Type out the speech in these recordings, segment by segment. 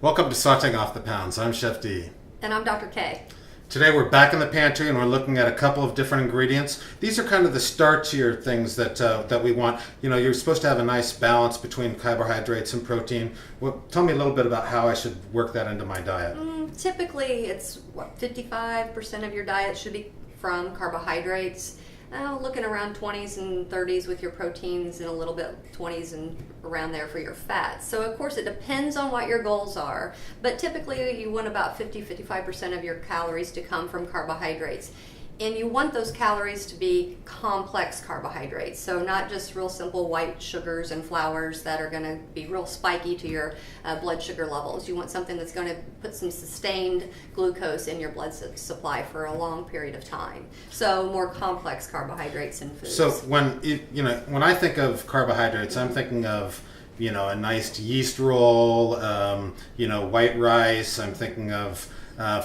Welcome to Sauteing Off the Pounds. I'm Chef D. And I'm Dr. K. Today we're back in the pantry and we're looking at a couple of different ingredients. These are kind of the starchier things that we want. You know, you're supposed to have a nice balance between carbohydrates and protein. Well, tell me a little bit about how I should work that into my diet. Typically, it's 55% of your diet should be from carbohydrates. Looking around 20s and 30s with your proteins and a little bit 20s and around there for your fats. So of course it depends on what your goals are, but typically you want about 50-55% of your calories to come from carbohydrates. And you want those calories to be complex carbohydrates, so not just real simple white sugars and flours that are going to be real spiky to your blood sugar levels. You want something that's going to put some sustained glucose in your blood supply for a long period of time. So more complex carbohydrates and foods. So when I think of carbohydrates, I'm thinking of a nice yeast roll, white rice. I'm thinking of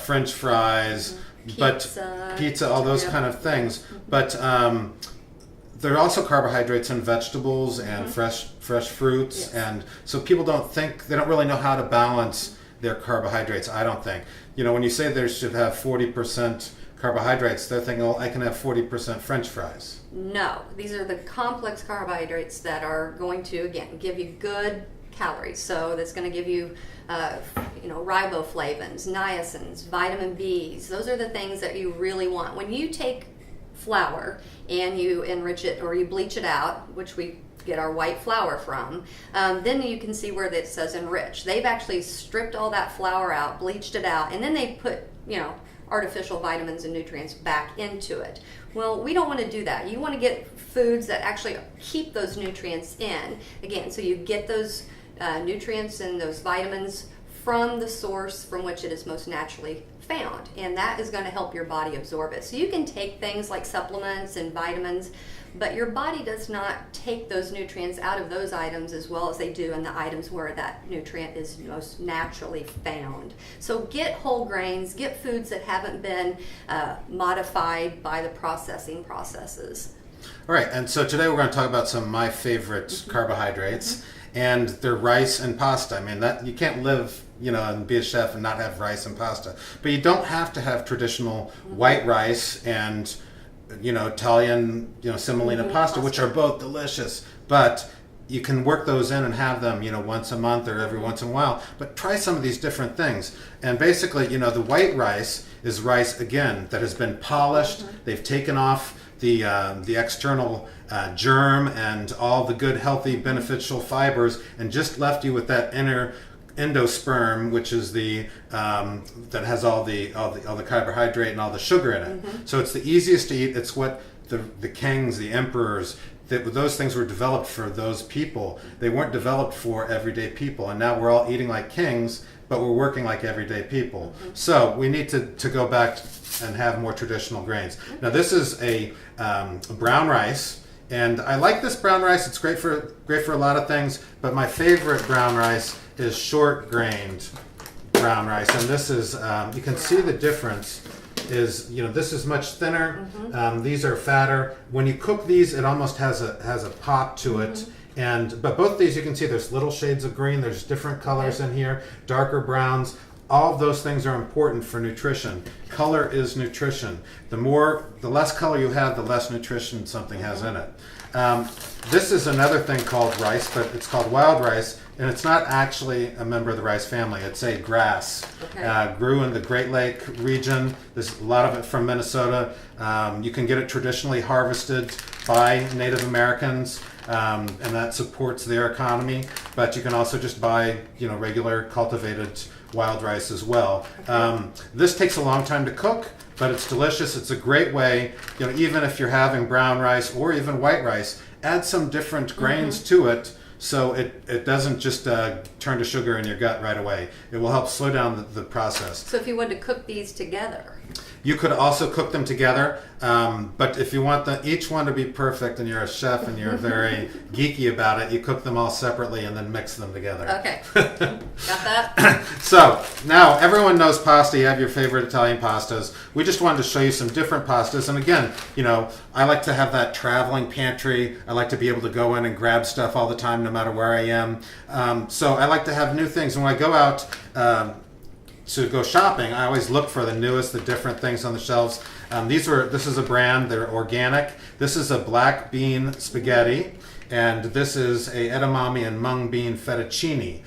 French fries. Pizza, all those kind of things. But there are also carbohydrates in vegetables and fresh fruits, Yes. and so people they don't really know how to balance their carbohydrates. I don't think. When you say there should have 40% carbohydrates, they're thinking, I can have 40% French fries. No, these are the complex carbohydrates that are going to, again, give you good calories. So that's going to give you riboflavins, niacins, vitamin B's. Those are the things that you really want. When you take flour and you enrich it or you bleach it out, which we get our white flour from, then you can see where it says enrich. They've actually stripped all that flour out, bleached it out, and then they put, artificial vitamins and nutrients back into it. Well, we don't want to do that. You want to get foods that actually keep those nutrients in. Again, so you get those nutrients and those vitamins from the source from which it is most naturally found, and that is going to help your body absorb it. So you can take things like supplements and vitamins, but your body does not take those nutrients out of those items as well as they do in the items where that nutrient is most naturally found. So get whole grains, get foods that haven't been modified by the processing processes. All right, and so today we're going to talk about some of my favorite carbohydrates, and they're rice and pasta. I mean, that you can't live, and be a chef and not have rice and pasta. But you don't have to have traditional white rice and, Italian, semolina pasta, which are both delicious. But you can work those in and have them, once a month or every once in a while. But try some of these different things. And basically, the white rice is rice, again, that has been polished. They've taken off the external germ and all the good, healthy, beneficial fibers, and just left you with that inner endosperm, which is the that has all the carbohydrate and all the sugar in it. So it's the easiest to eat. It's what the kings, the emperors, those things were developed for those people. They weren't developed for everyday people, and now we're all eating like kings, but we're working like everyday people. So we need to go back and have more traditional grains. Now this is a brown rice, and I like this brown rice. It's great for a lot of things, but my favorite brown rice is short grained brown rice, and this is you can see the difference. This is much thinner. These are fatter. When you cook these, it almost has a pop to it. But both these, you can see there's little shades of green. There's different colors in here, darker browns. All of those things are important for nutrition. Color is nutrition. The less color you have, the less nutrition something has in it. This is another thing called rice, but it's called wild rice, and it's not actually a member of the rice family. It's a grass. Grew in the Great Lake region. There's a lot of it from Minnesota. You can get it traditionally harvested by Native Americans, and that supports their economy. But you can also just buy, regular cultivated wild rice as well. This takes a long time to cook, but it's delicious. It's a great way, even if you're having brown rice or even white rice, add some different grains to it so it doesn't just turn to sugar in your gut right away. It will help slow down the process. So if you wanted to cook these together, you could also cook them together, but if you want each one to be perfect and you're a chef and you're very geeky about it, you cook them all separately and then mix them together. Okay. Got that? So now everyone knows pasta. You have your favorite Italian pastas. We just wanted to show you some different pastas. And again, I like to have that traveling pantry. I like to be able to go in and grab stuff all the time, no matter where I am. So I like to have new things. When I go out to go shopping, I always look for the newest, the different things on the shelves. This is a brand, they're organic. This is a black bean spaghetti, and this is a edamame and mung bean fettuccine.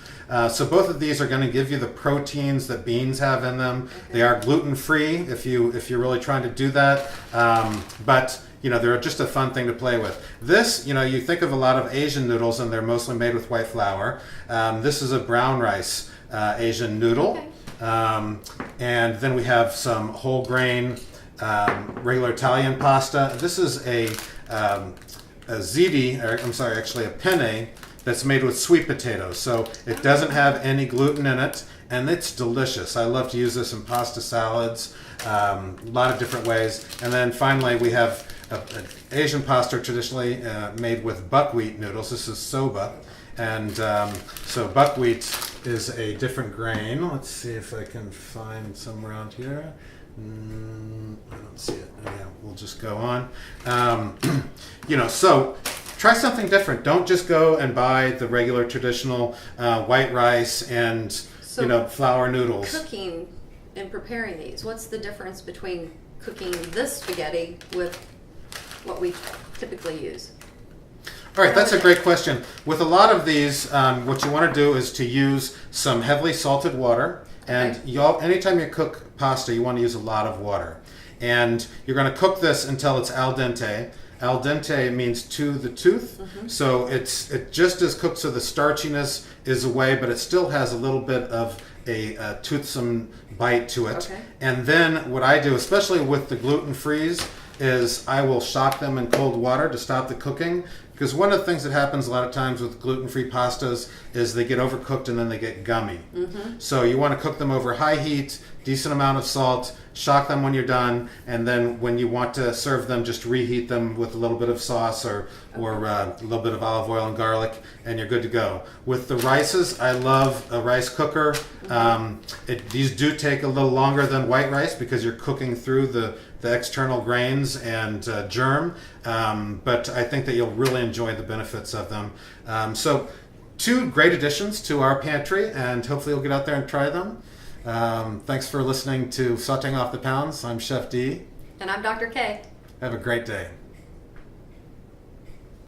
So both of these are going to give you the proteins that beans have in them. They are gluten-free if you're really trying to do that. But they're just a fun thing to play with. This, you think of a lot of Asian noodles, and they're mostly made with white flour. This is a brown rice Asian noodle. Okay. And then we have some whole grain regular Italian pasta. This is a ziti, or I'm sorry, actually a penne that's made with sweet potatoes. So it doesn't have any gluten in it, and it's delicious. I love to use this in pasta salads, a lot of different ways. And then finally we have an Asian pasta traditionally made with buckwheat noodles. This is soba. And so buckwheat is a different grain. Let's see if I can find some around here. I don't see it. Oh, yeah, we'll just go on. So try something different. Don't just go and buy the regular traditional white rice and flour noodles. Cooking and preparing these, what's the difference between cooking this spaghetti with what we typically use? All right, that's a great question. With a lot of these, what you want to do is to use some heavily salted water. And anytime you cook pasta, you want to use a lot of water. And you're going to cook this until it's al dente. Al dente means to the tooth. Mm-hmm. So it just is cooked so the starchiness is away, but it still has a little bit of a toothsome bite to it. Okay. And then what I do, especially with the gluten-frees, is I will shock them in cold water to stop the cooking. Because one of the things that happens a lot of times with gluten-free pastas is they get overcooked and then they get gummy. Mm-hmm. So you want to cook them over high heat, decent amount of salt, shock them when you're done, and then when you want to serve them, just reheat them with a little bit of sauce or a little bit of olive oil and garlic, and you're good to go. With the rices, I love a rice cooker. Mm-hmm. These do take a little longer than white rice because you're cooking through the external grains and germ, but I think that you'll really enjoy the benefits of them. So 2 great additions to our pantry, and hopefully you'll get out there and try them. Thanks for listening to Sauteing Off the Pounds. I'm Chef D. And I'm Dr. K. Have a great day.